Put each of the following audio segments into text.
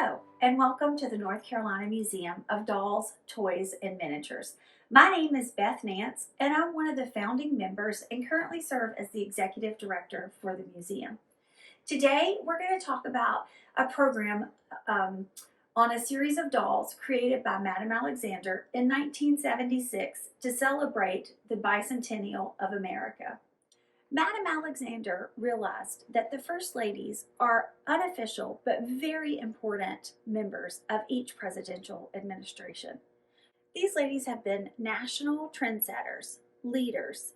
Hello, and welcome to the North Carolina Museum of Dolls, Toys, and Miniatures. My name is Beth Nance, and I'm one of the founding members and currently serve as the executive director for the museum. Today, we're going to talk about a program on a series of dolls created by Madame Alexander in 1976 to celebrate the bicentennial of America. Madame Alexander realized that the First Ladies are unofficial but very important members of each presidential administration. These ladies have been national trendsetters, leaders,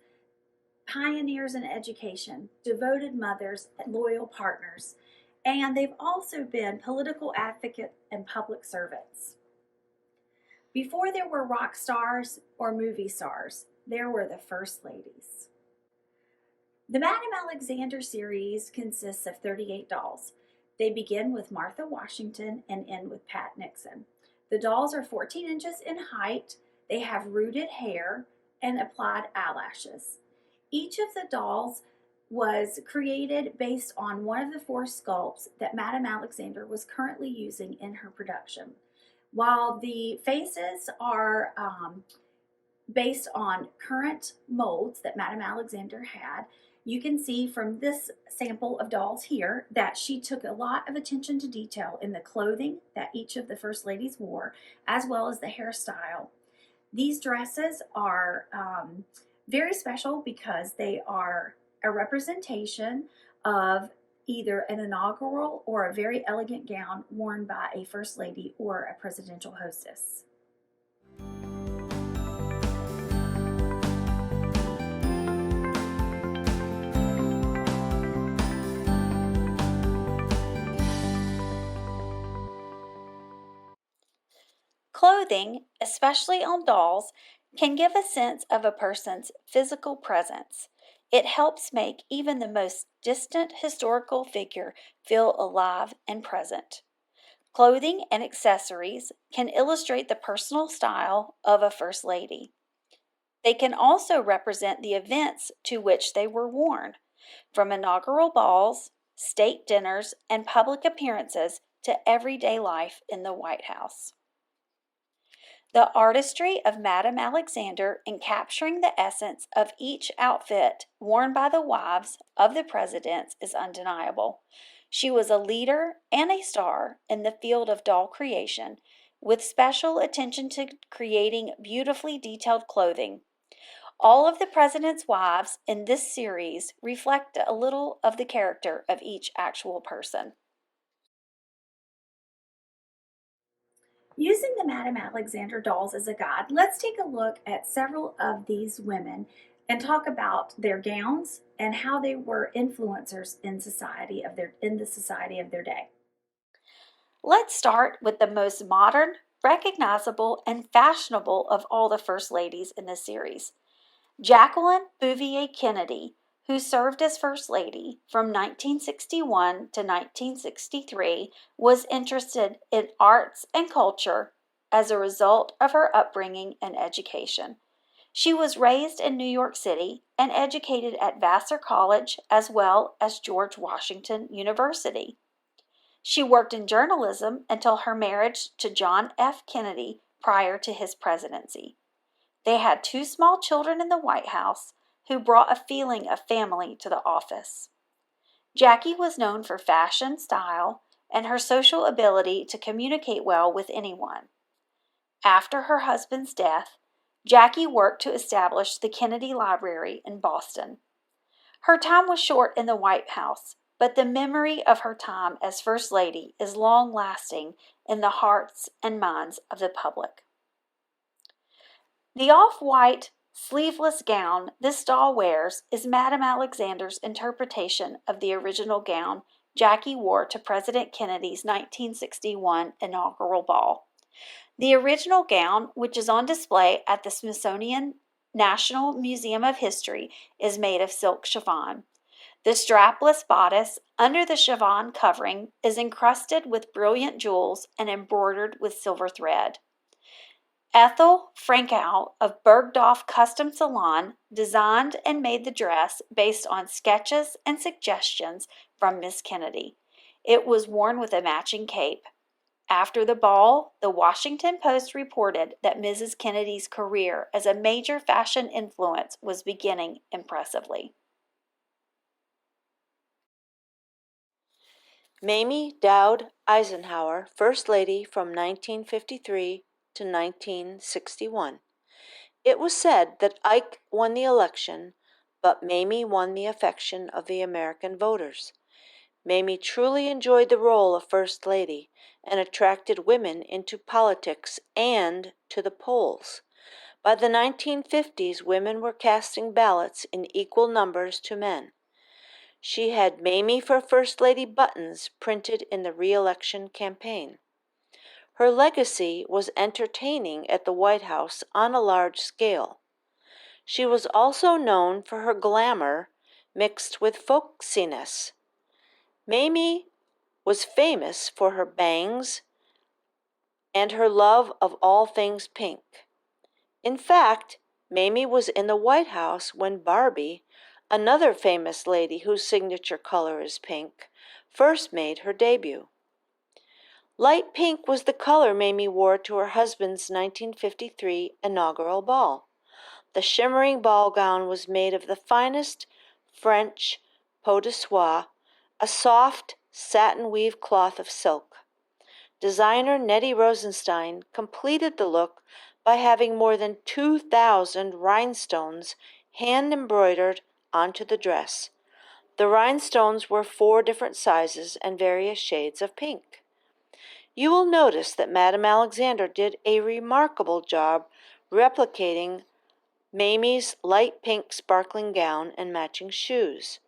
pioneers in education, devoted mothers, and loyal partners, and they've also been political advocates and public servants. Before there were rock stars or movie stars, there were the First Ladies. The Madame Alexander series consists of 38 dolls. They begin with Martha Washington and end with Pat Nixon. The dolls are 14 inches in height, they have rooted hair and applied eyelashes. Each of the dolls was created based on one of the four sculpts that Madame Alexander was currently using in her production. While the faces are based on current molds that Madame Alexander had, you can see from this sample of dolls here that she took a lot of attention to detail in the clothing that each of the First Ladies wore, as well as the hairstyle. These dresses are very special because they are a representation of either an inaugural or a very elegant gown worn by a First Lady or a presidential hostess. Clothing, especially on dolls, can give a sense of a person's physical presence. It helps make even the most distant historical figure feel alive and present. Clothing and accessories can illustrate the personal style of a First Lady. They can also represent the events to which they were worn, from inaugural balls, state dinners, and public appearances to everyday life in the White House. The artistry of Madame Alexander in capturing the essence of each outfit worn by the wives of the presidents is undeniable. She was a leader and a star in the field of doll creation, with special attention to creating beautifully detailed clothing. All of the president's wives in this series reflect a little of the character of each actual person. Using the Madame Alexander dolls as a guide, let's take a look at several of these women and talk about their gowns and how they were influencers in the society of their day. Let's start with the most modern, recognizable, and fashionable of all the First Ladies in this series. Jacqueline Kennedy, who served as First Lady from 1961 to 1963, was interested in arts and culture as a result of her upbringing and education. She was raised in New York City and educated at Vassar College as well as George Washington University. She worked in journalism until her marriage to John F. Kennedy prior to his presidency. They had two small children in the White House who brought a feeling of family to the office. Jackie was known for fashion, style, and her social ability to communicate well with anyone. After her husband's death, Jackie worked to establish the Kennedy Library in Boston. Her time was short in the White House, but the memory of her time as First Lady is long-lasting in the hearts and minds of the public. The off-white sleeveless gown this doll wears is Madame Alexander's interpretation of the original gown Jackie wore to President Kennedy's 1961 inaugural ball. The original gown, which is on display at the Smithsonian National Museum of History, is made of silk chiffon. The strapless bodice under the chiffon covering is encrusted with brilliant jewels and embroidered with silver thread. Ethel Frankow of Bergdorf Custom Salon designed and made the dress based on sketches and suggestions from Miss Kennedy. It was worn with a matching cape. After the ball, the Washington Post reported that Mrs. Kennedy's career as a major fashion influence was beginning impressively. Mamie Dowd Eisenhower, First Lady from 1953 to 1961. It was said that Ike won the election, but Mamie won the affection of the American voters. Mamie truly enjoyed the role of First Lady and attracted women into politics and to the polls. By the 1950s, women were casting ballots in equal numbers to men. She had Mamie for First Lady buttons printed in the re-election campaign. Her legacy was entertaining at the White House on a large scale. She was also known for her glamour mixed with folksiness. Mamie was famous for her bangs and her love of all things pink. In fact, Mamie was in the White House when Barbie, another famous lady whose signature color is pink, first made her debut. Light pink was the color Mamie wore to her husband's 1953 inaugural ball. The shimmering ball gown was made of the finest French peau de soie, a soft satin weave cloth of silk. Designer Nettie Rosenstein completed the look by having more than 2,000 rhinestones hand-embroidered onto the dress. The rhinestones were 4 different sizes and various shades of pink. You will notice that Madame Alexander did a remarkable job replicating Mamie's light pink sparkling gown and matching shoes.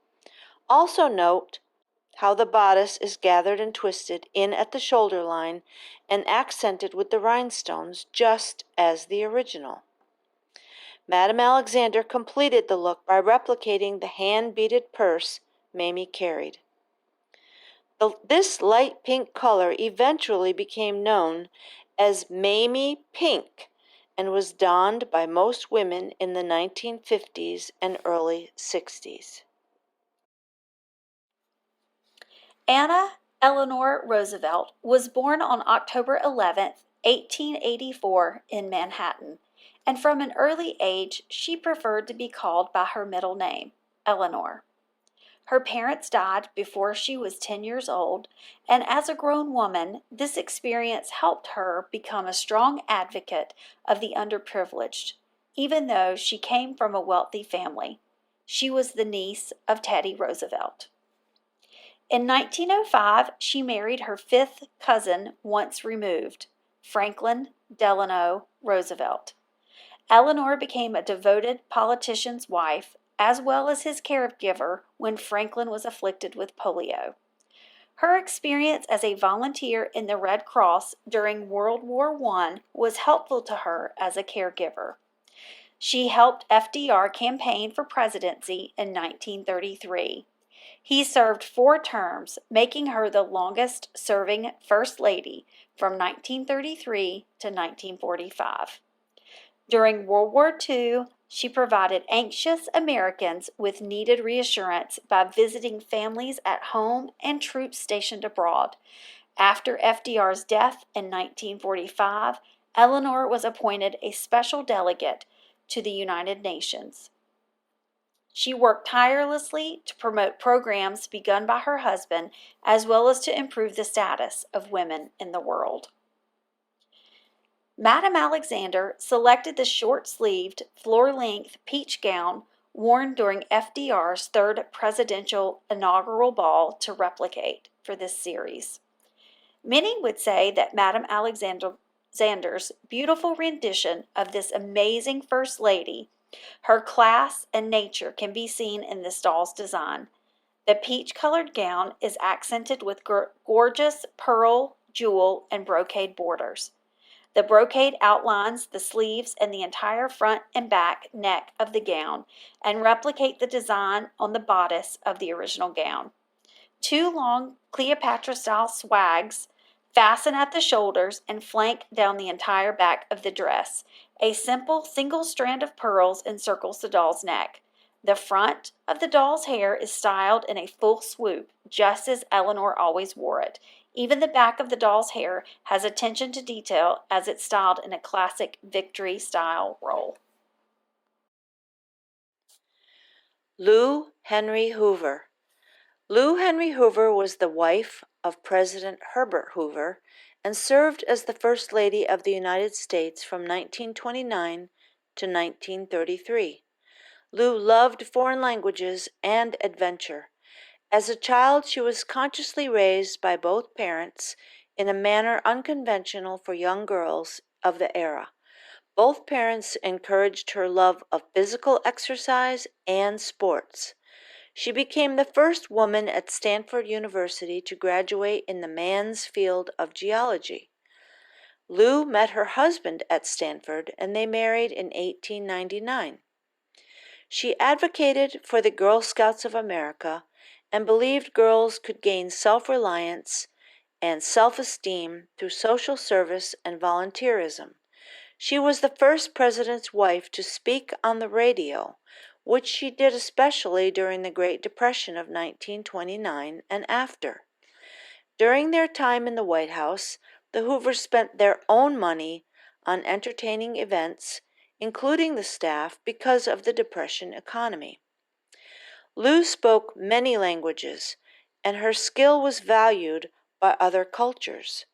Also note how the bodice is gathered and twisted in at the shoulder line and accented with the rhinestones just as the original. Madame Alexander completed the look by replicating the hand-beaded purse Mamie carried. This light pink color eventually became known as Mamie Pink and was donned by most women in the 1950s and early 60s. Anna Eleanor Roosevelt was born on October 11, 1884, in Manhattan, and from an early age she preferred to be called by her middle name, Eleanor. Her parents died before she was 10 years old, and as a grown woman, this experience helped her become a strong advocate of the underprivileged, even though she came from a wealthy family. She was the niece of Teddy Roosevelt. In 1905, she married her 5th cousin once removed, Franklin Delano Roosevelt. Eleanor became a devoted politician's wife, as well as his caregiver when Franklin was afflicted with polio. Her experience as a volunteer in the Red Cross during World War I was helpful to her as a caregiver. She helped FDR campaign for presidency in 1933. He served 4 terms, making her the longest-serving First Lady from 1933 to 1945. During World War II, she provided anxious Americans with needed reassurance by visiting families at home and troops stationed abroad. After FDR's death in 1945, Eleanor was appointed a special delegate to the United Nations. She worked tirelessly to promote programs begun by her husband, as well as to improve the status of women in the world. Madame Alexander selected the short-sleeved, floor-length peach gown worn during FDR's 3rd presidential inaugural ball to replicate for this series. Many would say that Madame Alexander's beautiful rendition of this amazing First Lady, her class and nature can be seen in this doll's design. The peach-colored gown is accented with gorgeous pearl, jewel, and brocade borders. The brocade outlines the sleeves and the entire front and back neck of the gown and replicate the design on the bodice of the original gown. 2 long Cleopatra-style swags fasten at the shoulders and flank down the entire back of the dress. A simple single strand of pearls encircles the doll's neck. The front of the doll's hair is styled in a full swoop, just as Eleanor always wore it, Even the back of the doll's hair has attention to detail as it's styled in a classic victory-style roll. Lou Henry Hoover. Lou Henry Hoover was the wife of President Herbert Hoover and served as the First Lady of the United States from 1929 to 1933. Lou loved foreign languages and adventure. As a child, she was consciously raised by both parents in a manner unconventional for young girls of the era. Both parents encouraged her love of physical exercise and sports. She became the first woman at Stanford University to graduate in the man's field of geology. Lou met her husband at Stanford and they married in 1899. She advocated for the Girl Scouts of America and believed girls could gain self-reliance and self-esteem through social service and volunteerism. She was the first president's wife to speak on the radio, which she did especially during the Great Depression of 1929 and after. During their time in the White House, the Hoovers spent their own money on entertaining events, including the staff, because of the Depression economy. Lou spoke many languages, and her skill was valued by other cultures.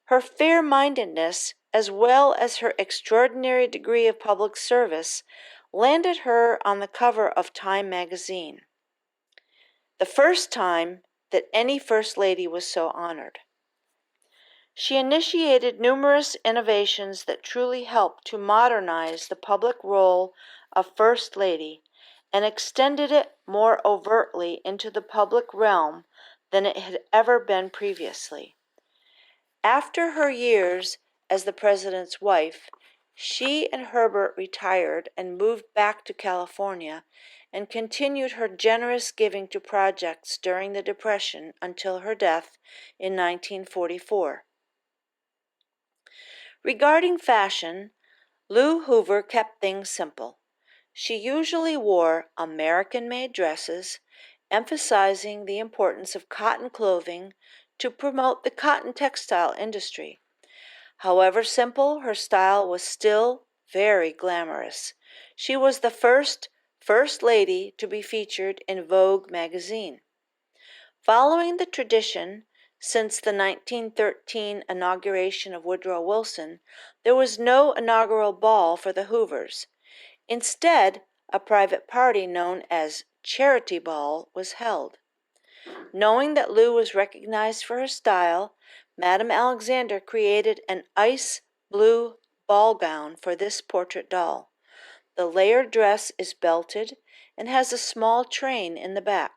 Her fair-mindedness, as well as her extraordinary degree of public service, landed her on the cover of Time magazine, the first time that any First Lady was so honored. She initiated numerous innovations that truly helped to modernize the public role of First Lady and extended it more overtly into the public realm than it had ever been previously. After her years as the president's wife, she and Herbert retired and moved back to California and continued her generous giving to projects during the Depression until her death in 1944. Regarding fashion, Lou Hoover kept things simple. She usually wore American-made dresses, emphasizing the importance of cotton clothing to promote the cotton textile industry. However simple, her style was still very glamorous. She was the first Lady to be featured in Vogue magazine. Following the tradition, since the 1913 inauguration of Woodrow Wilson, there was no inaugural ball for the Hoovers. Instead, a private party known as Charity Ball was held. Knowing that Lou was recognized for her style, Madame Alexander created an ice blue ball gown for this portrait doll. The layered dress is belted and has a small train in the back.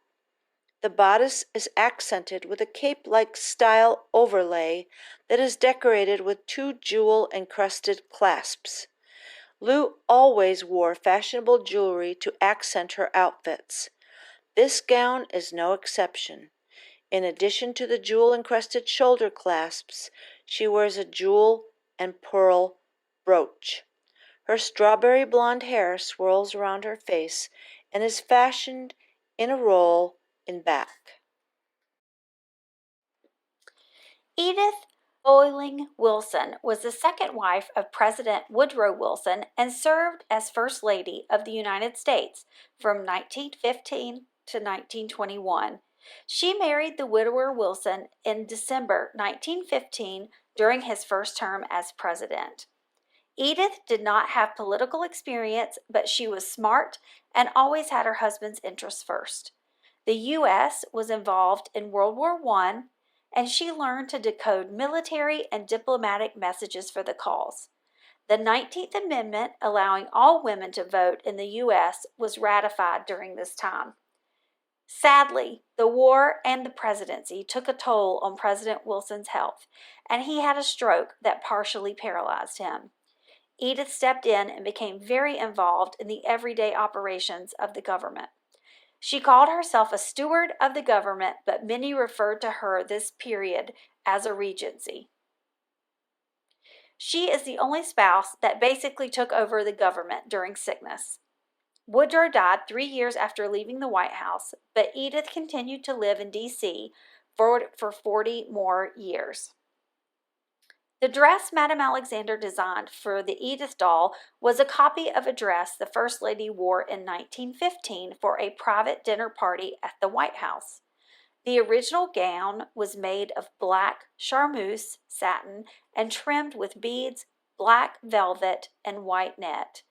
The bodice is accented with a cape-like style overlay that is decorated with 2 jewel-encrusted clasps. Lou always wore fashionable jewelry to accent her outfits. This gown is no exception. In addition to the jewel-encrusted shoulder clasps, she wears a jewel and pearl brooch. Her strawberry blonde hair swirls around her face and is fashioned in a roll in back. Edith Wilson was the second wife of President Woodrow Wilson and served as First Lady of the United States from 1915 to 1921. She married the widower Wilson in December 1915 during his first term as president. Edith did not have political experience, but she was smart and always had her husband's interests first. The U.S. was involved in World War I, and she learned to decode military and diplomatic messages for the cause. The 19th Amendment, allowing all women to vote in the U.S., was ratified during this time. Sadly, the war and the presidency took a toll on President Wilson's health, and he had a stroke that partially paralyzed him. Edith stepped in and became very involved in the everyday operations of the government. She called herself a steward of the government, but many referred to her this period as a regency. She is the only spouse that basically took over the government during sickness. Woodrow died 3 years after leaving the White House, but Edith continued to live in D.C., for 40 more years. The dress Madame Alexander designed for the Edith doll was a copy of a dress the First Lady wore in 1915 for a private dinner party at the White House. The original gown was made of black charmeuse satin and trimmed with beads, black velvet, and white net,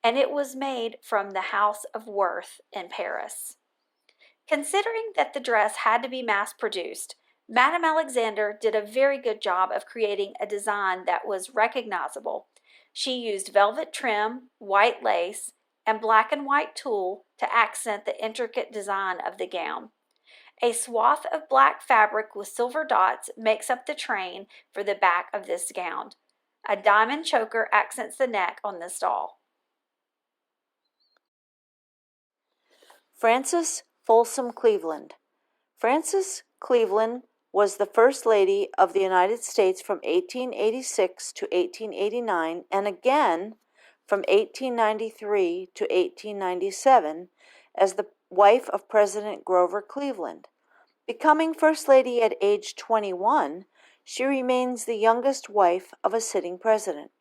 and it was made from the House of Worth in Paris. Considering that the dress had to be mass-produced, Madame Alexander did a very good job of creating a design that was recognizable. She used velvet trim, white lace, and black and white tulle to accent the intricate design of the gown. A swath of black fabric with silver dots makes up the train for the back of this gown. A diamond choker accents the neck on this doll. Frances Folsom Cleveland. Frances Cleveland was the First Lady of the United States from 1886 to 1889 and again from 1893 to 1897 as the wife of President Grover Cleveland. Becoming First Lady at age 21, she remains the youngest wife of a sitting president.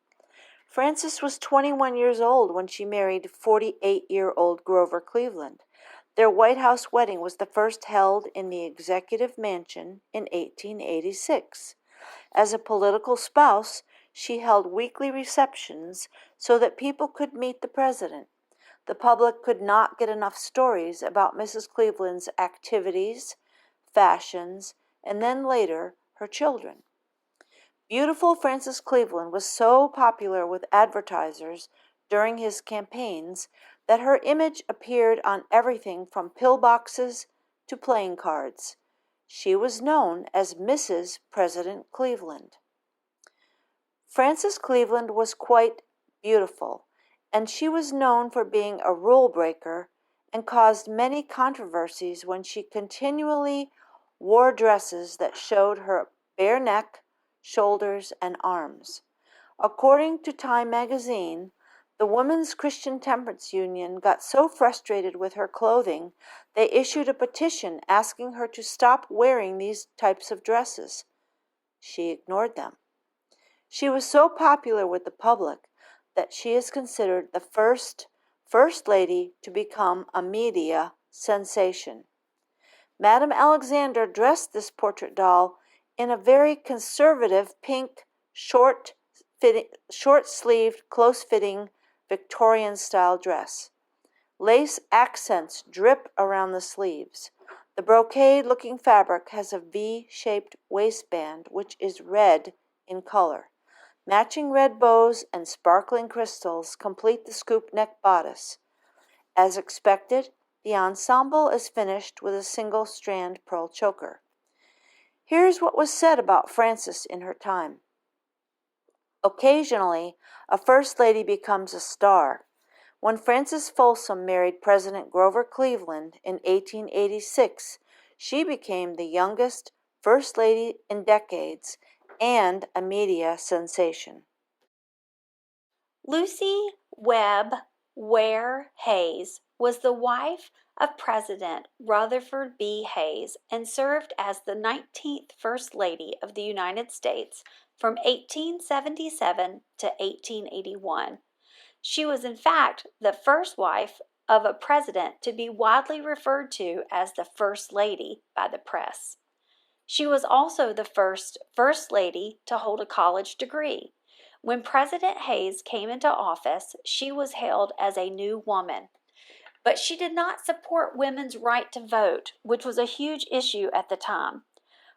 Frances was 21 years old when she married 48-year-old Grover Cleveland. Their White House wedding was the first held in the Executive Mansion in 1886. As a political spouse, she held weekly receptions so that people could meet the president. The public could not get enough stories about Mrs. Cleveland's activities, fashions, and then later, her children. Beautiful Frances Cleveland was so popular with advertisers during his campaigns that her image appeared on everything from pillboxes to playing cards. She was known as Mrs. President Cleveland. Frances Cleveland was quite beautiful, and she was known for being a rule breaker and caused many controversies when she continually wore dresses that showed her bare neck, shoulders, and arms. According to Time magazine, the Women's Christian Temperance Union got so frustrated with her clothing, they issued a petition asking her to stop wearing these types of dresses. She ignored them. She was so popular with the public that she is considered the first Lady to become a media sensation. Madame Alexander dressed this portrait doll in a very conservative pink, short-sleeved, close-fitting Victorian-style dress. Lace accents drip around the sleeves. The brocade-looking fabric has a V-shaped waistband, which is red in color. Matching red bows and sparkling crystals complete the scoop neck bodice. As expected, the ensemble is finished with a single-strand pearl choker. Here's what was said about Frances in her time. Occasionally, a First Lady becomes a star. When Frances Folsom married President Grover Cleveland in 1886, she became the youngest First Lady in decades and a media sensation. Lucy Webb Ware Hayes was the wife of President Rutherford B. Hayes and served as the 19th First Lady of the United States from 1877 to 1881. She was in fact the first wife of a president to be widely referred to as the First Lady by the press. She was also the first First Lady to hold a college degree. When President Hayes came into office, she was hailed as a new woman. But she did not support women's right to vote, which was a huge issue at the time.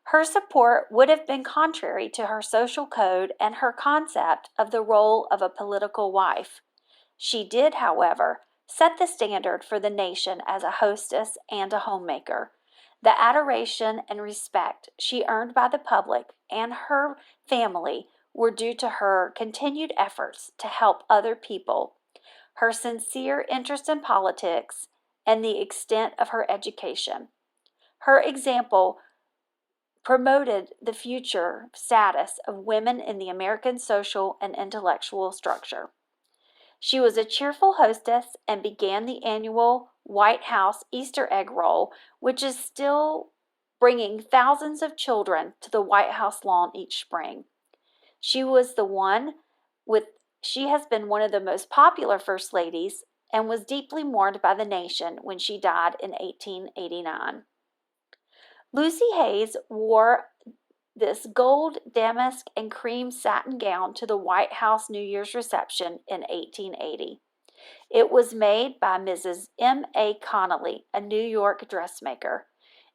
Her support would have been contrary to her social code and her concept of the role of a political wife. She did, however, set the standard for the nation as a hostess and a homemaker. The adoration and respect she earned by the public and her family were due to her continued efforts to help other people, her sincere interest in politics, and the extent of her education. Her example promoted the future status of women in the American social and intellectual structure. She was a cheerful hostess and began the annual White House Easter egg roll, which is still bringing thousands of children to the White House lawn each spring. She has been one of the most popular First Ladies and was deeply mourned by the nation when she died in 1889. Lucy Hayes wore this gold damask and cream satin gown to the White House New Year's reception in 1880. It was made by Mrs. M.A. Connolly, a New York dressmaker.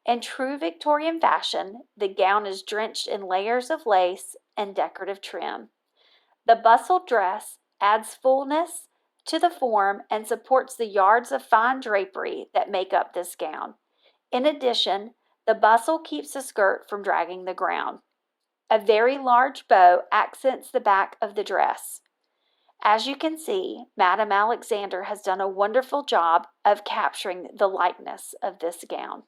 In true Victorian fashion, the gown is drenched in layers of lace and decorative trim. The bustled dress adds fullness to the form and supports the yards of fine drapery that make up this gown. In addition, the bustle keeps the skirt from dragging the ground. A very large bow accents the back of the dress. As you can see, Madame Alexander has done a wonderful job of capturing the likeness of this gown.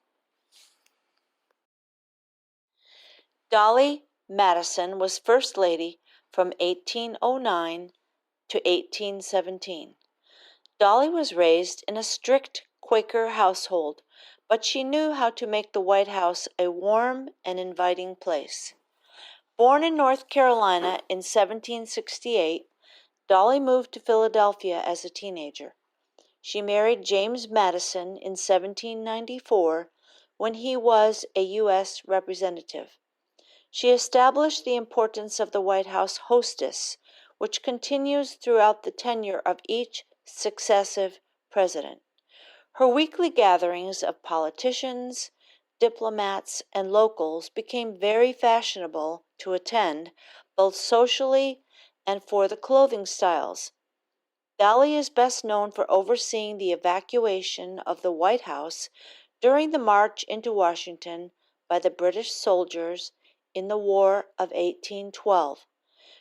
Dolly Madison was First Lady from 1809 to 1817. Dolly was raised in a strict Quaker household, but she knew how to make the White House a warm and inviting place. Born in North Carolina in 1768, Dolly moved to Philadelphia as a teenager. She married James Madison in 1794 when he was a U.S. representative. She established the importance of the White House hostess, which continues throughout the tenure of each successive president. Her weekly gatherings of politicians, diplomats, and locals became very fashionable to attend, both socially and for the clothing styles. Dolly is best known for overseeing the evacuation of the White House during the march into Washington by the British soldiers in the War of 1812.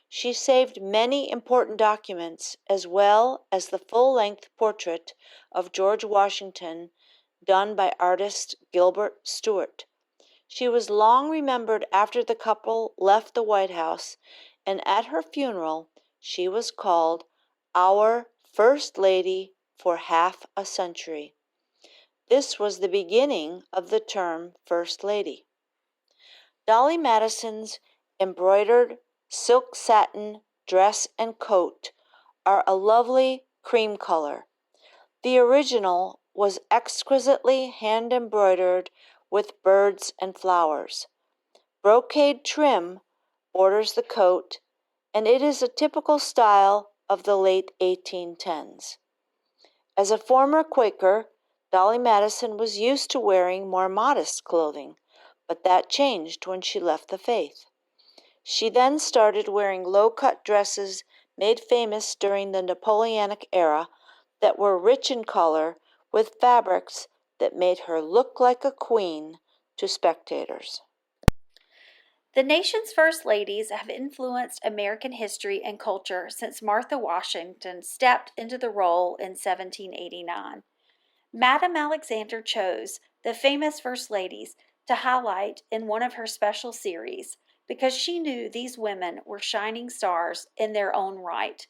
She saved many important documents as well as the full-length portrait of George Washington done by artist Gilbert Stuart. She was long remembered after the couple left the White House, and at her funeral she was called our First Lady for half a century. This was the beginning of the term First Lady. Dolly Madison's embroidered silk satin dress and coat are a lovely cream color. The original was exquisitely hand-embroidered with birds and flowers. Brocade trim borders the coat, and it is a typical style of the late 1810s. As a former Quaker, Dolly Madison was used to wearing more modest clothing, but that changed when she left the faith. She then started wearing low-cut dresses made famous during the Napoleonic era that were rich in color with fabrics that made her look like a queen to spectators. The nation's first ladies have influenced American history and culture since Martha Washington stepped into the role in 1789. Madame Alexander chose the famous first ladies to highlight in one of her special series because she knew these women were shining stars in their own right.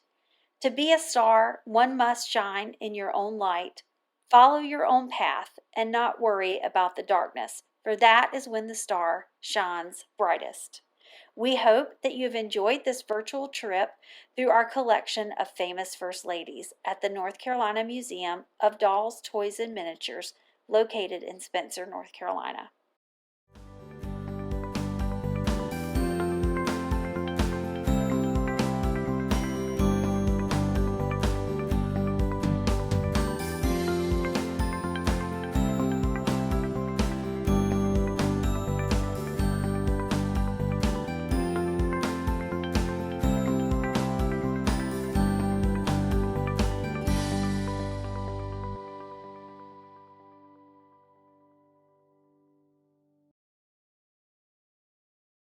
To be a star, one must shine in your own light, follow your own path, and not worry about the darkness, for that is when the star shines brightest. We hope that you have enjoyed this virtual trip through our collection of famous First Ladies at the North Carolina Museum of Dolls, Toys, and Miniatures, located in Spencer, North Carolina.